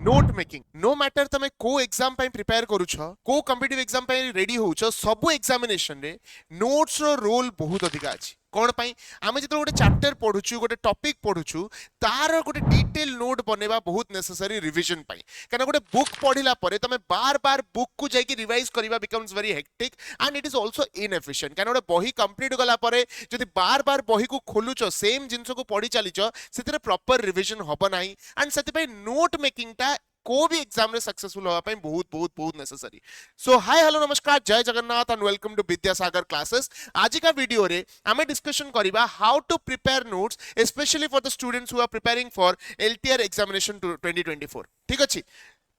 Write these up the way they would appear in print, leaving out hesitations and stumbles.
Note making no matter तमे को exam पई प्रिपेयर करूछ को कॉम्पिटिटिव एग्जाम पई रेडी होउछ सब एग्जामिनेशन रे नोट्स रो रोल बहुत अधिक अछि कोन पई आमे जतो गोटे चैप्टर पढुछु गोटे टॉपिक पढुछु तार गोटे डिटेल नोट बनेबा बहुत नेसेसरी रिवीजन पई कना गोटे बुक पढिला परे तमे बार बार बुक को जाई कि रिवाइज करिबा becomes very hectic and it is also inefficient कना गोटे बही कंप्लीट गला परे जदि बार बार बही को खोलुछ सेम जिंस को पढि चलिछ सेतरे प्रॉपर रिवीजन होबो नाही एंड सेति पई नोट मेकिंग ता को भी एग्जाम रे सक्सेसफुल होगा ପାଇଁ बहुत बहुत बहुत नेसेसरी सो हाय हेलो नमस्कार जय Jagannath and welcome to Vidyasagar classes आज का वीडियो रे हमें डिस्कशन करिबा how to prepare notes specially for the students who are preparing for LTR examination 2024 ठीक अछि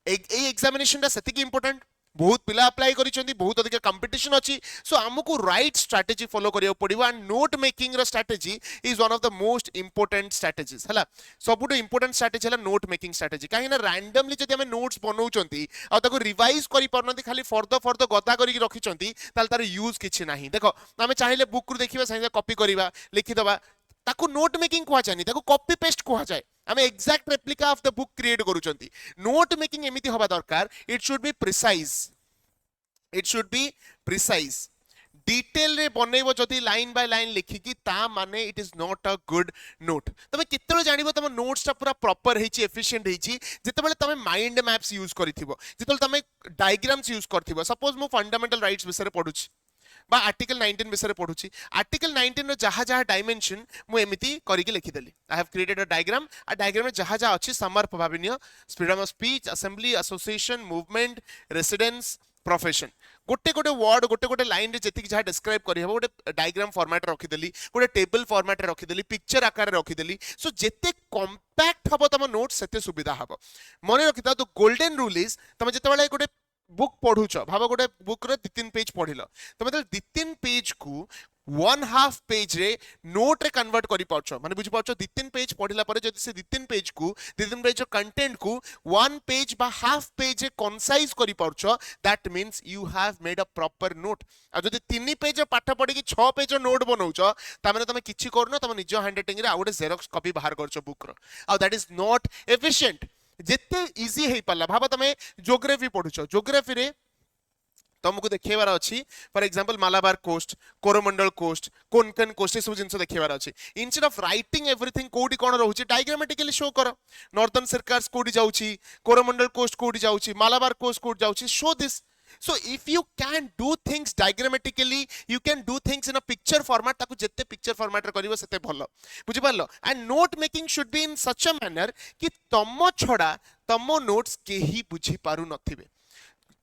ए एग्जामिनेशन दा सेति की इंपोर्टेंट बहुत पिला अप्लाई करिसेंती बहुत अधिक कंपटीशन अछि सो हमकु राइट स्ट्रेटजी फॉलो करियो पड़िबो एंड नोट मेकिंग रो strategy is one of the most important strategies हला सबुटो इंपोर्टेंट स्ट्रेटजी हला नोट मेकिंग स्ट्रेटजी काहे ना रैंडमली जदि हम नोट्स बनौचंती आ ताको रिवाइज करि परनती खाली फर्द गदा करि रखिचंती ताल तार यूज किछि नाही देखो हमें चाहिले बुक रु देखिबा चाहिले कॉपी करिबा लिखि दबा ताको नोट मेकिंग कोहा जानी ताको कॉपी पेस्ट कोहा जाय हमें exact replica of the book create करूचंती नोट मेकिंग एमिति होबा दरकार it should be precise detail रे बनैबो जदि लाइन बाय लाइन लिखिकी ता माने it is not a good note तमे केतरो जानिबो तम नोट्स ता पूरा प्रॉपर हेची एफिशिएंट हेची जेतेबेले तमे माइंड मैप्स यूज करिथिबो जेतेबेले तमे डायग्राम्स यूज करथिबो सपोज मु फंडामेंटल राइट्स विषय रे पढुछि बा आर्टिकल 19 विषय पढुछि आर्टिकल 19 रो जहा जहा डायमेंशन मु एमिति करिके लिखि देली I have created a diagram आ डायग्राम में जहा जहा अछि समर प्रभावनीय freedom of speech assembly association movement residence profession गोटे गोटे वर्ड गोटे गोटे लाइन रे जेतिक जहा डिस्क्राइब करि हबो गोटे डायग्राम फॉर्मेट रे रखि देली गोटे टेबल फॉर्मेट रे रखि देली पिक्चर आकार रे रखि देली सो जेते कॉम्पैक्ट हबो तम नोट सेते सुविधा हबो मने रखिता तो गोल्डन रूल इज तम जेतेबेले गोटे बुक पढुछ भाव गोटे बुक रे 2-3 पेज पढिलो तमे तो 2-3 पेज को 1/2 पेज रे नोट रे कन्वर्ट करि पाछो माने बुझि पाछो 2-3 पेज पढिला परे जदि से 2-3 पेज को 2-3 पेज कंटेंट को 1 पेज बा हाफ पेज रे कंसाइज करि पाछो that means you have made a proper note आ जदि 3 पेज पाठ पढि कि 6 पेज नोट बनौछो ता माने तमे किछि करनो तमे निज हैंडराइटिंग रे आ गोटे जेरॉक्स कॉपी बाहर करछो बुक रो आ दैट इज नॉट एफिशिएंट जेते इजी हेई पाला भाबा तमे ज्योग्राफी पढुछो ज्योग्राफी रे तुमको देखेबार अछि for example Malabar coast Coromandel coast Konkan coast सब जिंस देखेबार अछि इंस्टेड ऑफ राइटिंग एवरीथिंग कोडी कोन रहउछि डायग्रामेटिकली शो करो नॉर्थर्न सर्कल्स कोडी जाउछि कोरोमंडल कोस्ट कोडी जाउछि मालाबार कोस्ट कोडी जाउछि show this so if you can do things diagrammatically you can do things in a picture format ताकू जत्ते picture format रे करिवो सेते भलो बुझि पारलो and note making should be in such a manner कि तम छडा तम नोट्स केही बुझि पारु नथिबे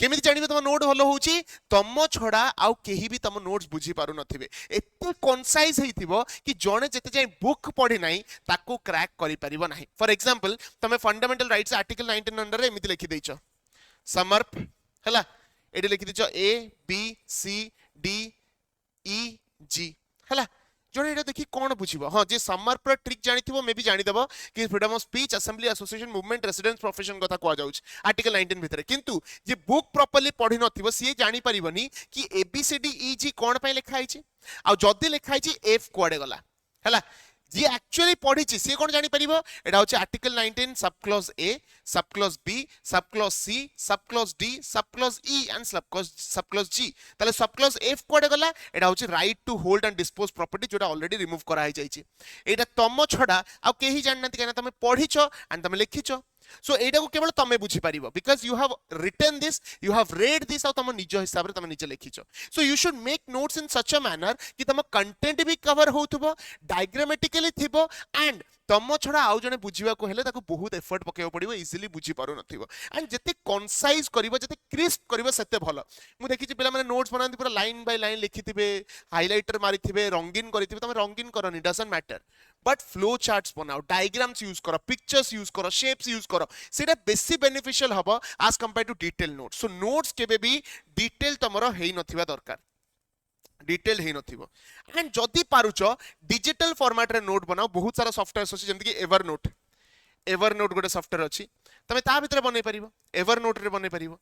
केमिति जानिबे तम नोट भलो होउची तम छडा आउ केही भी तम नोट्स बुझी पारु नथिबे एते कंसाइज हेइथिबो कि जणे जते जाय बुक पढि नाही ताकू क्रैक करि परिबो नाही फॉर एग्जांपल तमे फंडामेंटल राइट्स आर्टिकल 19 अंडर रे एमिति लिखि दैछो समर्प हला एडी लिखि दैछो A B C D E जी हला जणे एटा देखि कोन बुझिबो हां जे समर्प पर ट्रिक जानिथिबो मे भी जानि देबो कि freedom of speech assembly association movement residence profession कथा को जाउछ आर्टिकल 19 भितरे किंतु जे बुक प्रॉपर्ली पढि नथिबो सी जानि परिबोनी कि A B C D E जी कोन पय लिखा आइछि आ जदी लिखा आइछि एफ कोडे गला हला जी एक्चुअली पढ़ी सी कौन जानी परिबो एटा होचे आर्टिकल 19 सब clause A sub clause B sub clause C sub clause D sub clause E and sub clause G ताले सब क्लॉज एफ कोडे गला एटा होचे right to hold and dispose property जोटा ऑलरेडी रिमूव करा ही जाइछि एटा तम छडा आ केही जाननांती केना तमे पढिछो एंड तमे लिखिछो सो एटा को केवल तमे बुझी पारिबो because you have written this you have read this आ तम निज हिसाब रे तमे निज लिखिछो so you should make notes in such a manner कि तम कंटेंट भी कवर होथबो डायग्रामेटिकली थिबो एंड तम छडा आउ जने बुझिबा को हेले ताको बहुत एफर्ट पकेबो पड़िबो इजीली बुझी पारु नथिबो एंड जते कंसाइज करिवो जते क्रिस्प करिवो सेते भलो मु देखि पिला माने नोट्स बनांती पूरा लाइन बाय लाइन लिखिथिबे हाइलाइटर मारिथिबे रंगीन करिथिबे तमे रंगीन करनी doesn't matter but flow charts बनाओ डायग्राम्स यूज करो पिक्चर्स यूज करो शेप्स यूज करो सेटा बेसी बेनिफिशियल हबो as compare to detail notes so notes केबे भी डिटेल तमरो हेई नथिबा दरकार डिटेल हेई नथिबो एंड जदी पारुचो डिजिटल फॉर्मेट रे नोट बनाओ बहुत सारा सॉफ्टवेयर अछि जेंति कि एवर नोट गोटे सॉफ्टवेयर अछि तमे ता भितर बनै परिबो एवर नोट रे बनै परिबो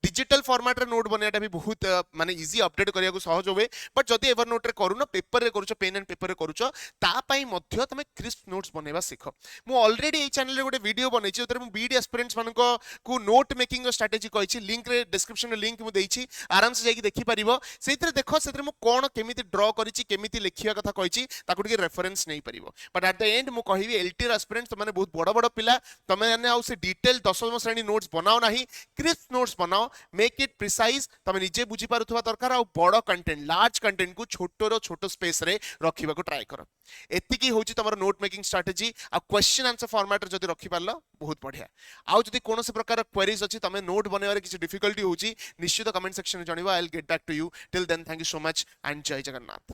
डिजिटल फॉर्मेट रे नोट बनाटा भी बहुत माने इजी अपडेट करिया को सहज होवे बट जदी एवर नोट रे करूनो पेपर रे करूछो पेन एंड पेपर रे करूछो ता पई मध्य तमे क्रिस्प नोट्स बनेबा सिखो मु ऑलरेडी ए चैनल रे गोटे वीडियो बनैछि उतरे मु बीडी एस्पिरेंट्स मानको को नोट मेकिंग स्ट्रेटजी कहिछि लिंक रे डिस्क्रिप्शन रे लिंक मु देइछि आराम से जाई देखि परिबो सेइतरे देखो सेतरे मु कोन केमिति ड्रॉ करिछि केमिति लिखिया कथा कहिछि ताकु टिके रेफरेंस नै परिबो बट एट द एंड मु कहिबी एलटीआर एस्पिरेंट्स तमाने बहुत बड़ बड़ पिला तमे माने आउ से डिटेल 10 श्रेणी नोट्स बनाओ नाही क्रिस्प नोट्स बनाओ मेक इट प्रिसाइज तमे निजे बुझी पारुथवा दरकार आ बड़ कंटेंट लार्ज कंटेंट को छोटो छोटो स्पेस रे रखिबा को ट्राई करो एतिकी होची तमरो नोट मेकिंग स्ट्रेटजी आ क्वेश्चन आंसर फॉर्मेट रे जदी रखि पारलो बहुत बढ़िया आउ जदी कोनोसे प्रकार क्वेरीज अछि तमे नोट बनेबारे किछि डिफिकल्टी होची निश्चित कमेंट सेक्शन रे जणिबा I will get back to you till then thank you so much and जय जगन्नाथ।